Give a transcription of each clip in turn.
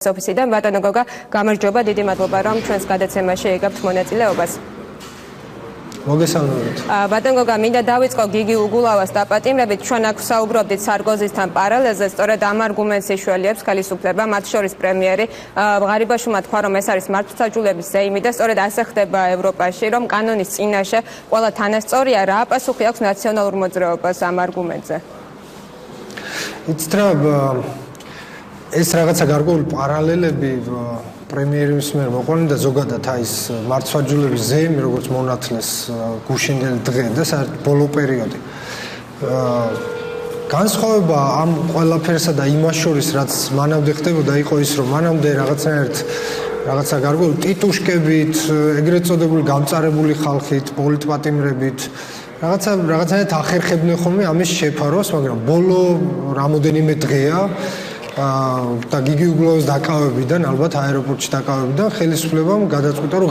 ოფისიდან ბატონო გოგა, გამარჯობა, დიდი მადლობა რომ ჩვენს გადაცემაში იღებთ მონაწილეობას. მოგესალმებით. ბატონო გოგა, მინდა დავიწყო გიგი უგულავას დაპატიმრებით. ჩვენ აქ საუბრობდით სარგოზისთან პარალელზე, სწორედ ამ არგუმენტს ეშველიებს ხელისუფლება, მათ შორის პრემიერი ღარიბაშვილმა თქვა, რომ ეს არის მართლმსაჯულების ზეიმი და სწორედ ასე ხდება ევროპაში, რომ კანონის წინაშე ყველა თანასწორია. რა პასუხი აქვს ნაციონალურ მოძრაობას ამ არგუმენტზე? ეს რაღაცა გარკვეული პარალელები პრემიერის მიერ მოყვანილი და ზოგადად ის მართლმსაჯულების ზეიმი, როგორც მონათლეს გუშინდელი დღე და საერთოდ ბოლო პერიოდი. განსხვავება ამ ყველაფერსა და იმას შორის, რაც მანამდე ხდებოდა, იყო ის, რომ მანამდე რაღაცა გარკვეული ტიტუშკებით, ეგრეთ წოდებული გამწარებული ხალხით, პოლიტპატიმრებით რაღაცნაირად ახერხებდნენ ხოლმე ამის შეფარვას, მაგრამ ბოლო რამოდენიმე დღეა და გიგი უგულავის დაკავებიდან, ალბათ აეროპორტში დაკავებიდან ხელისუფლებამ გადაწყვიტა, რომ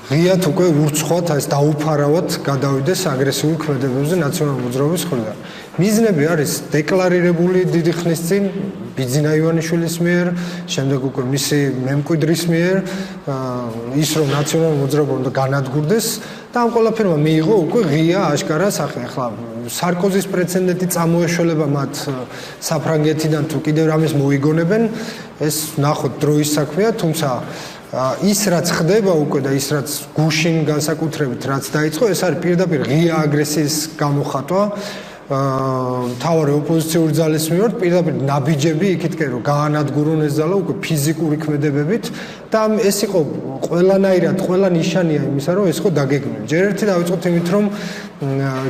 ღიად უკვე ურცხვად ეს დაუფარავად გადავიდეს აგრესიულ ქმედებებზე ნაციონალურ მოძრაობის მხრიდან. მიზნები არის დეკლარირებული დიდი ხნის წინ ბიძინა ივანიშვილის მიერ, შემდეგ უკვე მისი მემკვიდრის მიერ, ის რომ ნაციონალურ მოძრაობა უნდა განადგურდეს და ამ ყველაფერმა მიიღო უკვე ღია აშკარა სახე. ახლა სარკოზის პრეცედენტი წამოეშველება მათ საფრანგეთიდან თუ კიდევ რამეს მოიგონებენ, ეს ნახოთ დროის საქმეა, თუმცა ის რაც ხდება უკვე და ის რაც გუშინ განსაკუთრებით რაც დაიწყო, ეს არის პირდაპირ ღია აგრესიის გამოხატვა მთავარი ოპოზიციური ძალის მიმართ, პირდაპირ ნაბიჯები იქითკენ რომ გაანადგურონ ეს ძალა უკვე ფიზიკური ქმედებებით და ეს იყო ყველანაირად ყველა ნიშანია იმისა, რომ ეს იყო დაგეგმილი. ჯერ ერთი დავიწყოთ იმით, რომ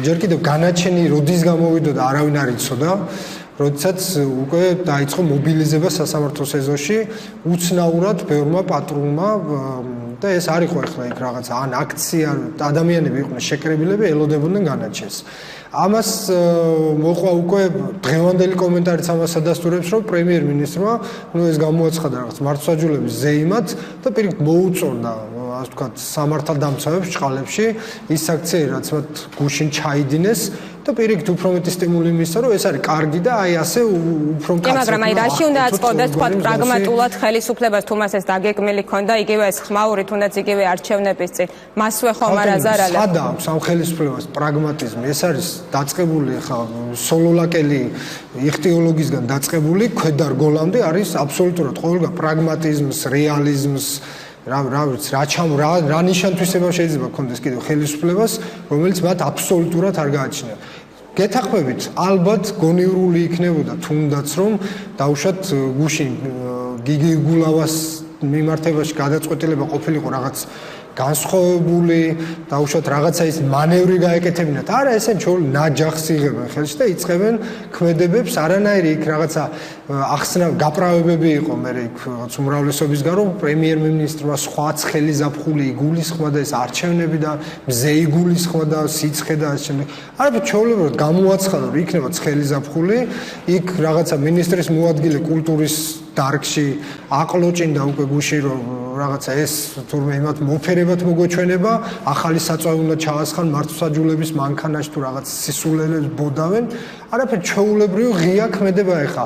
ჯერ კიდევ განაჩენი როდის გამოვიდოდა არავინ არ იცოდა, როდესაც უკვე დაიწყო მობილიზება სასამართლოს ეზოში უცნაურად ბევრმა პატრულმა და ეს არ იყო ახლა იქ რაღაცა ან აქცია, ადამიანები იყვნენ შეკრებილები, ელოდებოდნენ განაჩენს. ამას მოყვა უკვე დღევანდელი კომენტარიც ამას ადასტურებს, რომ პრემიერ-მინისტრმა ეს გამოაცხადა რაღაც მართლმსაჯულების ზეიმად და პირიქით მოუწოდა, ასე ვთქვათ, სამართალდამცავებს ჭყალებში ის აქციები, რაც მათ გუშინ ჩაიდინეს და პირიქით უფრო მეტი სტიმული მისცა, რომ ეს არის კარგი და აი ასე უფრო მკაცრად. მაგრამ აი რაში უნდა აწყობდეს თქვა პრაგმატულად ხელისუფლებას, თუ მას ეს დაგეგმილი ქონდა, იგივე ეს ხმაური, თუნდაც იგივე არჩევნების წინ, მასვე ხომ არ აზარალებს. სადა აქვს ამ ხელისუფლებას პრაგმატიზმი, ეს არის დაწყებული ხა სოლოლაკელი იხტიოლოგისგან დაწყებული ქვედა რგოლამდე არის აბსოლუტურად ყოველგვარ პრაგმატიზმს, რეალიზმს რა ნიშანთვისება შეიძლება ქონდეს კიდევ ხელისუფლებას, რომელიც მათ აბსოლუტურად არ გააჩნია. გეთახმებით, ალბათ გონივრული იქნებოდა თუნდაც რომ დაუშვათ გუშინ გიგი უგულავას მიმართებაში გადაწყვეტილება ყოფილიყო რაღაც განსხვავებული, დაუშვათ რაღაცა ის მანევრი გაეკეთებინათ. არა, ესენ ჩვეულებრივ ნაჯახს იღებენ ხელში და იწყებენ ქმედებებს, არანაირი იქ რაღაცა ახსნა გაправებები იყო მე იქ უმრავლესობისგან, რომ პრემიერ-მინისტრმა სხვა ცხელი ზაფხული იგულისხმა და ეს არჩევნები და მზე იგულისხმა და სიცხე და ასე შემდეგ. არა, ჩვეულებრივ გამოაცხადა, რომ იქნება ცხელი ზაფხული, იქ რაღაცა მინისტრის მოადგილე კულტურის დარგში აყლოჭინდა უკვე გუში რომ რაღაცა ეს თურმე იმათ მოფერებად მოგვეჩვენება, ახალი საწვავი უნდა ჩაასხან მართლმსაჯულების მანქანაში თუ რაღაც სისულელებს ბოდავენ. არაფერი ჩვეულებრივ ღია ქმედება ეხა.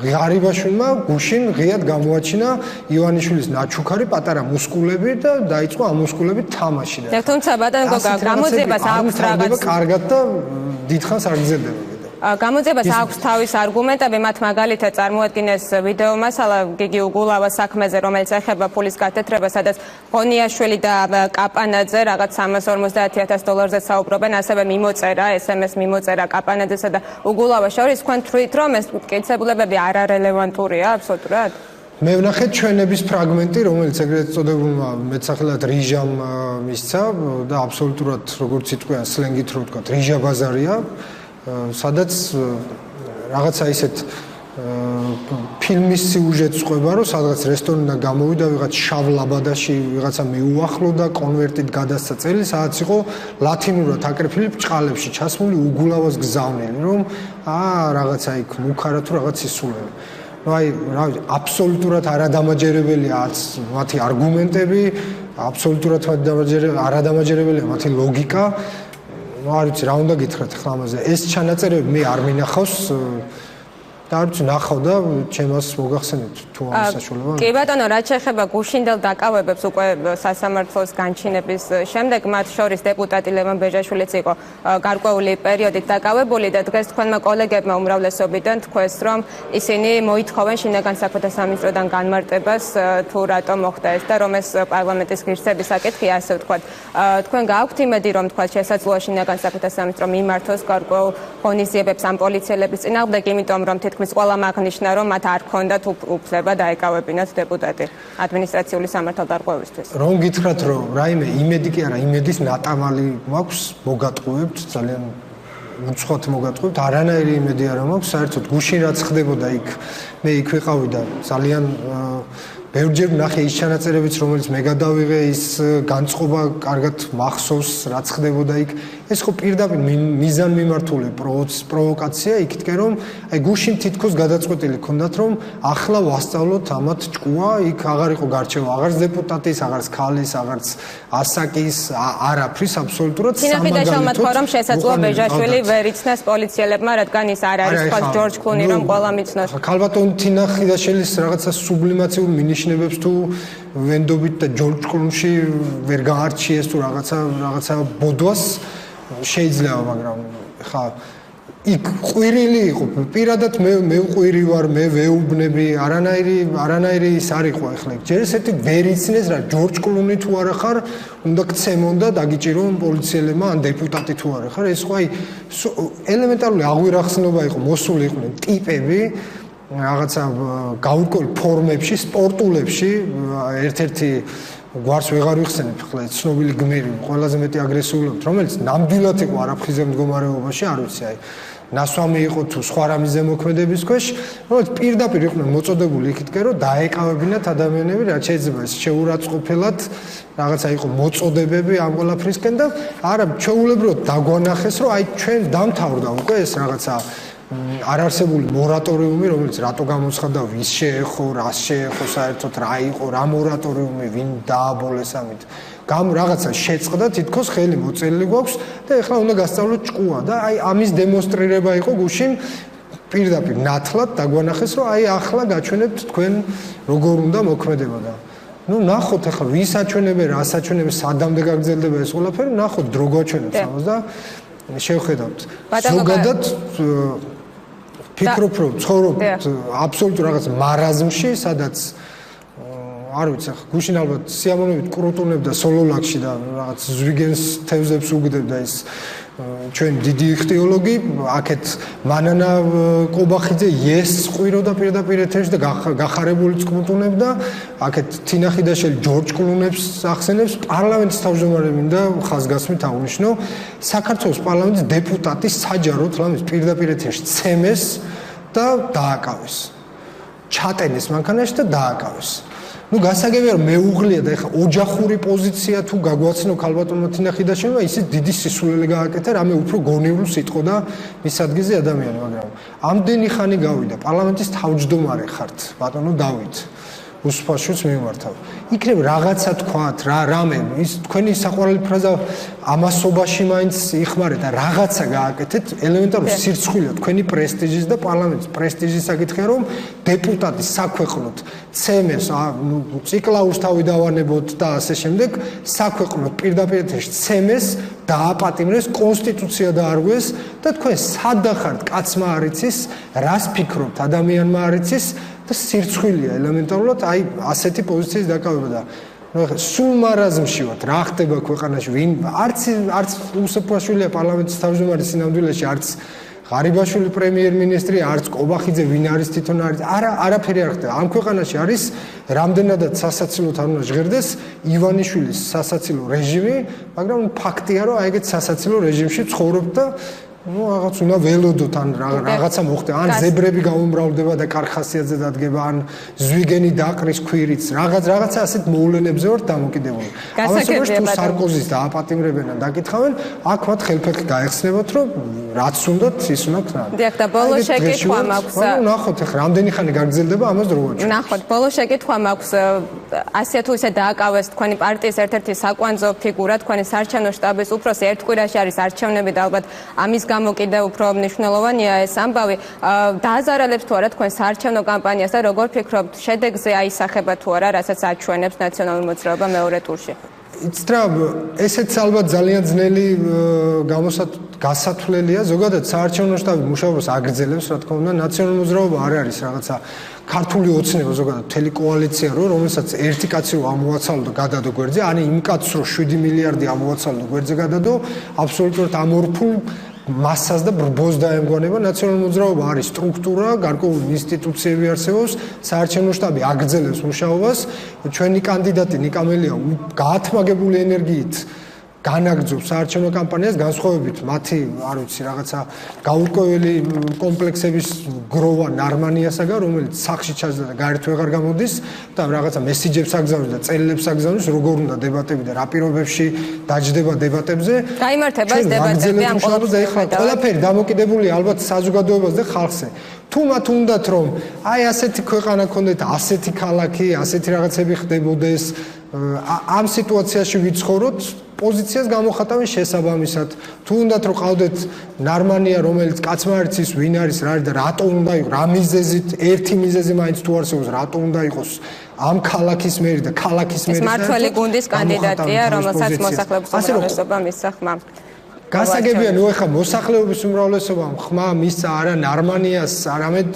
ღარიბაშვილმა გუშინ ღიად გამოაჩინა ივანიშვილის ნაჩუქარი პატარა მუსკულები და დაიწყო ამ მუსკულებით თამაში. თუმცა ბატონო გოგა, გამოძებას აქვს რაღაც კარგად და დიდხანს არ გრძელდება. გამოძებას აქვს თავის არგუმენტები, მათ მაგალითად წარმოადგინეს ვიდეო მასალა გიგი უგულავას საქმეზე, რომელიც ეხება ფულის გათეთრებას, სადაც ღონიაშვილი და კაპანაძე რაღაც $350,000-ზე საუბრობენ, ასევე მიმოწერა, SMS მიმოწერა კაპანაძესა და უგულავას შორის. თქვენ თვლით, რომ ეს მტკიცებულებები არარელევანტურია აბსოლუტურად? მე ვნახეთ ჩვენების ფრაგმენტი, რომელიც ეგრეთ წოდებულმა მეტსახელად რიჟამ მისცა და აბსოლუტურად როგორც იტყვიან სლენგით რო ვთქვათ, რიჟა ბაზარია. სადაც რაღაცა ისეთ ფილმის სიუჟეტს ყვება, რომ სადღაც რესტორნიდან გამოვიდა ვიღაც შავ ლაბადაში ვიღაცა მიუახლოვდა, კონვერტით გადასცა წელი, სადაც იყო ლათინურად აკრეფილი ბრჭყალებში ჩასმული უგულავას გზავნილი, რომ რაღაცა იქ მუქარა თუ რაღაც ისულები. ну აი რა ვიცი, აბსოლუტურად არადამაჯერებელია მათი არგუმენტები, აბსოლუტურად არადამაჯერებელია მათი ლოგიკა. არ ვიცი რა უნდა გითხრათ ახლა ამაზე. ეს ჩანაწერები მე არ მინახავს და არ ვიცი ნახავ და ჩემს მოგახსენეთ თუ ამ საშუალება. კი ბატონო, რაც შეეხება გუშინდელ დაკავებებს უკვე სასამართლოს განჩინების შემდეგ, მათ შორის დეპუტატი ლევან ბეჟაშვილიც იყო გარკვეული პერიოდით დაკავებული და დღეს თქვენმა კოლეგებმა უმრავლესობიდან თქვეს, რომ ისინი მოითხოვენ შინაგან საქმეთა სამინისტროდან განმარტებას თუ რატომ მოხდა ეს და რომ ეს პარლამენტის ღირსების საკითხია, ასე ვთქვათ. თქვენ გააქვთ იმედი, რომ თქვათ შესაძლოა შინაგან საქმეთა სამინისტრო მიმართოს გარკვეულ ღონისძიებებს ამ პოლიციელების წინააღმდეგ, იმიტომ რომ თითქმის ყველა მაგნიშნა, რომ მათ არ ქონდათ უფლება დაეკავებინათ დეპუტატი ადმინისტრაციული სამართალდარღვევისთვის. რომ გითხრათ, რომ რაიმე იმედი კი არა, იმედის ნატამალი მაქვს, მოგატყუებთ, ძალიან უცხოთ მოგატყუებთ, არანაირი იმედი არ მაქვს, საერთოდ გუშინ რაც ხდებოდა იქ, მე იქ ვიყავი და ძალიან ბევრჯერ ვნახე ის ჩანაწერებიც, რომელიც მე გადავიღე, ის განწყობა კარგად მახსოვს, რაც ხდებოდა იქ. ეს ხო პირდაპირ მიზანმიმართული პროვოკაცია იქითკენ, რომ აი გუშინ თითქოს გადაწყვეტილი ჰქონდათ, რომ ახლა ვასწავლოთ ამათ ჭკუა, იქ აღარ იყო გარჩევა, აღარც დეპუტატის, აღარც ქალის, აღარც ასაკის, არაფრის აბსოლუტურად სამაგალითოდ. თქვა რომ შესაძლოა ბეჟაშვილი ვერ იცნეს პოლიციელებმა, რადგან ის არ არის თქვა ჯორჯ კლუნი, რომ ყველა მიცნობს. ქალბატონ თინა ხიდაშელის რაღაცა სუბლიმაციურ მინიშნებებს თუ ვენდობით და ჯორჯ კლუნში ვერ გაარჩიეს თუ რაღაცა ბოდვას შეიძლება, მაგრამ ხა იქ ყვირილი იყო, პირადად მე უყვირი ვარ, მე ვეუბნები, არანაირი ის არ იყო ახლა. ჯერ ესეთი ვერ იცნეს რა, ჯორჯ კლუნი თუ არა ხარ, უნდა გცემონ და დაგიჭირონ პოლიციელებმა ან დეპუტატი თუ არა ხარ, ეს ხო აი ელემენტარული აღვირახსნობა იყო, მოსული იყვნენ ტიპები რაღაცა გაურკვეველ ფორმებში, სპორტულებში, ერთ-ერთი გვარს ვეღარ ვიხსენებ ახლა ცნობილი გმირი, ყველაზე მეტი აგრესიულობთ, რომელიც ნამდვილად იყო არაფრიზე მდგომარეობაში, არ ვიცი, აი ნასვამი იყო თუ სხვა რამის ზემოქმედების ქვეშ, რომელიც პირდაპირ იყვნენ მოწოდებული იქითკენ, რომ დაეკავებინათ ადამიანები, რაც შეიძლება ეს შეურაცხყოფილად რაღაცა იყო მოწოდებები ამ ყველაფრისკენ და არა ჩვეულებრივად დაგვანახეს, რომ აი ჩვენ დამთავრდა უკვე ეს რაღაცა არარსებული მორატორიუმი, რომელიც რატო გამოცხადდა, ვის შეეხო, რას შეეხო, საერთოდ რა იყო, რა მორატორიუმი, ვინ დააბოლეს ამით. რაღაცა შეწყდა, თითქოს ხელი მოწერილი გვაქვს და ეხლა უნდა გასწავლოთ ჭკუა და აი ამის დემონსტრირება იყო გუშინ პირდაპირ ნათლად დაგვანახეს, რომ აი ახლა გაჩვენებთ თქვენ როგორ უნდა მოქმედებოდა. ნუ ნახოთ ახლა ვის აჩვენებენ, რას აჩვენებენ, სადამდე გაგრძელდება ეს ყველაფერი, ნახოთ დრო გვაჩვენებს ამას და შევხედავთ. ზოგადად ფიქრობ, რომ ცხოვრობთ აბსოლუტურ რაღაც მარაზმში, სადაც არ ვიცი, ახლა გუშინ ალბათ სიამოვნებით კრუტუნებდა სოლოლაკში და რაღაც ზვიგენს თევზებს უგდებდა ის ჩვენ დიდი იხტიოლოგი, აქეთ მანანა კობახიძე იეს ყვიროდა პირდაპირ ეთერში და გახარებულიც კრუტუნებდა, აქეთ თინა ხიდაშელი ჯორჯ კლუნებს ახსენებს, პარლამენტის თავმჯდომარე მინდა ხაზგასმით აღნიშნო, საქართველოს პარლამენტის დეპუტატი საჯაროდ რამის პირდაპირ ეთერში ცემეს და დააკავეს. ჩატენეს მანქანაში და დააკავეს. ნუ გასაგებია რომ მეუღლია და ეხა ოჯახური პოზიცია თუ გაგვაცნო ქალბატონმა თინა ხიდაშვილმა ისიც დიდი სისულელე გააკეთა, რამე უფრო გონივრს იტყოდა მის ადგილზე ადამიანი, მაგრამ ამდენი ხანი გავიდა, პარლამენტის თავმჯდომარე ხართ, ბატონო დავით. უსფაშოც მიმართავ. იქნებ რაღაცა თქვათ, რამე ის თქვენი საყვარელი ფრაზა ამასობაში მაინც იხმარეთ და რაღაცა გააკეთეთ, ელემენტარულ სირცხვილია თქვენი პრესტიჟის და პარლამენტის პრესტიჟის საკითხია, რომ დეპუტატი საქვეყნოდ ცემეს, ციკლაურს თავი დავანებოთ და ასე შემდეგ, საქვეყნოდ პირდაპირ ეთერში ცემეს, დააპატიმრეს, კონსტიტუცია დაარღვიეს და თქვენ სად ხართ, კაცმა არ იცის, რას ფიქრობთ, ადამიანმა არ იცის და სირცხვილია ელემენტარულად აი ასეთი პოზიციის დაკავება და სულ მარაზმში ვართ, რა ხდება ქვეყანაში, ვინ არც უსაფრაშვილია პარლამენტის თავმჯდომარე სინამდვილეში, არც ღარიბაშვილი პრემიერ-მინისტრი, არც კობახიძე ვინ არის თვითონ არის, არაფერი არ ხდება. ამ ქვეყანაში არის რამდენადაც სასაცილოდ არ უნდა ჟღერდეს ივანიშვილის სასაცილო რეჟიმი, მაგრამ ფაქტია, რომ აი ეგეთ სასაცილო რეჟიმში ცხოვრობ და ну რაღაც უნდა ველოდოთ ან რაღაცა მოხდება ან ზებრები გაუმრავლდება და კარხასიათზე დადგება ან ზვიგენი დაყრის ქვირიც რაღაცა ასეთ მოვლენებზე ვარ დამოკიდებული. ამასობაში თუ სარკოზის დააპატიმრებენ და დაკითხავენ, აქ მათ ხელფეხი გაეხსნებათ, რომ რაც უნდათ ის უნდა ქნათ. დიახ და ბოლო შეკითხვა მაქვს. ნახოთ ახლა რამდენი ხანი გაგრძელდება ამას დრო ვაჩვენებთ. ნახოთ, ბოლო შეკითხვა მაქვს. ასე თუ ისე დააკავეს თქვენი პარტიის ერთ-ერთი საკვანძო ფიგურა, თქვენი საარჩევნო შტაბის უფროსი, ერთ კვირაში არის არჩევნები და ალბათ ამის გამო კიდევ უფრო მნიშვნელოვანია ეს ამბავი. დააზარალებს თუ არა თქვენ საარჩევნო კამპანიას და როგორ ფიქრობთ, შედეგზე აისახება თუ არა, რასაც აჩვენებს ნაციონალური მოძრაობა მეორე ტურში? იცით რა, ესეც ალბათ ძალიან ძნელი გასათვლელია. ზოგადად საარჩევნო შტაბი მუშაობას აგრძელებს, რა თქმა უნდა, ნაციონალური მოძრაობა არ არის რაღაცა ქართული ოცნება, ზოგადად მთელი კოალიცია რო, რომელსაც ერთი კაცი რო ამოვაცალო და გადადო გვერდზე, ან იმ კაცს რო 7 მილიარდი ამოვაცალო და გვერდზე გადადო, აბსოლუტურად ამორფულ მასას და ბრბოს დაემგონება. ნაციონალური მოძრაობა არის სტრუქტურა, გარკვეული ინსტიტუციები არსებობს, საარჩევნო შტაბი აგრძელებს მუშაობას. ჩვენი კანდიდატი ნიკამელია გაათმაგებული ენერგიით განაგრძობს საარჩევნო კამპანიას, განსხვავებით მათი, არ ვიცი, რაღაცა გაურკვეველი კომპლექსების გროვა ნარმანიასაგან, რომელიც სახში ჩაჯდა და გაერთო აღარ გამოდის და რაღაცა მესიჯებს აგზავნის და წერილებს აგზავნის, როგორ უნდა დებატები და რა პირობებში დაჯდება დებატებზე. გაიმართება ეს დებატები ამ ყველაფერი დამოკიდებულია ალბათ საზოგადოებას და ხალხზე. თუ მათ უნდათ რომ აი ასეთი ქვეყანა ქონდეთ, ასეთი ქალაქი, ასეთი რაღაცები ხდებოდეს, ამ სიტუაციაში ვიცხოვროთ, პოზიციას გამოხატავენ შესაბამისად. თუ უნდათ რომ ყავდეთ ნარმანია, რომელიც კაცმა არც ის ვინ არის, რა არის და რატო უნდა იყოს, რა მიზეზით, ერთი მიზეზი მაინც თუ არსებობს, რატო უნდა იყოს ამ ქალაქის მერი და ქალაქის მერი. ეს მართველი გუნდის კანდიდატია, რომელსაც მოსახლეობის უმრავლესობა მისცა ხმა. გასაგებია, ნუ ეხა მოსახლეობის უმრავლესობამ ხმა მისცა არა ნარმანიას, არამედ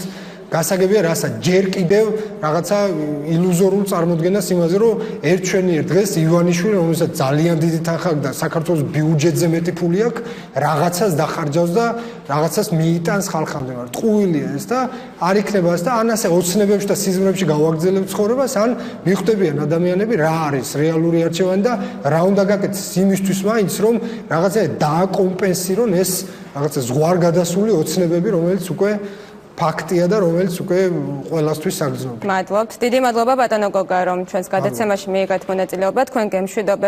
გასაგებია რასაც ჯერ კიდევ რაღაცა ილუზორულ წარმოდგენას იმაზე, რომ ერთჩვენიერ დღეს ივანიშვილი, რომელსაც ძალიან დიდი თანხა აქვს და საქართველოს ბიუჯეტზე მეტი ფული აქვს, რაღაცას დახარჯავს და რაღაცას მიიტანს ხალხამდე. ტყუილია ეს და არ იქნება ეს და ან ასე ოცნებებში და სიზმრებში გავაგრძელებთ ცხოვრებას, ან მიხვდებიან ადამიანები რა არის რეალური არჩევანი და რა უნდა გაკეთდეს იმისთვის მაინც, რომ რაღაცა დააკომპენსირონ ეს რაღაცა ზღვარგადასული ოცნებები, რომელიც უკვე ფაქტია და რომელიც უკვე ყველასთვის საგრძნობია. მადლობთ. დიდი მადლობა ბატონო გოგა, რომ ჩვენს გადაცემაში მიიღეთ მონაწილეობა. თქვენ გემშვიდობებით.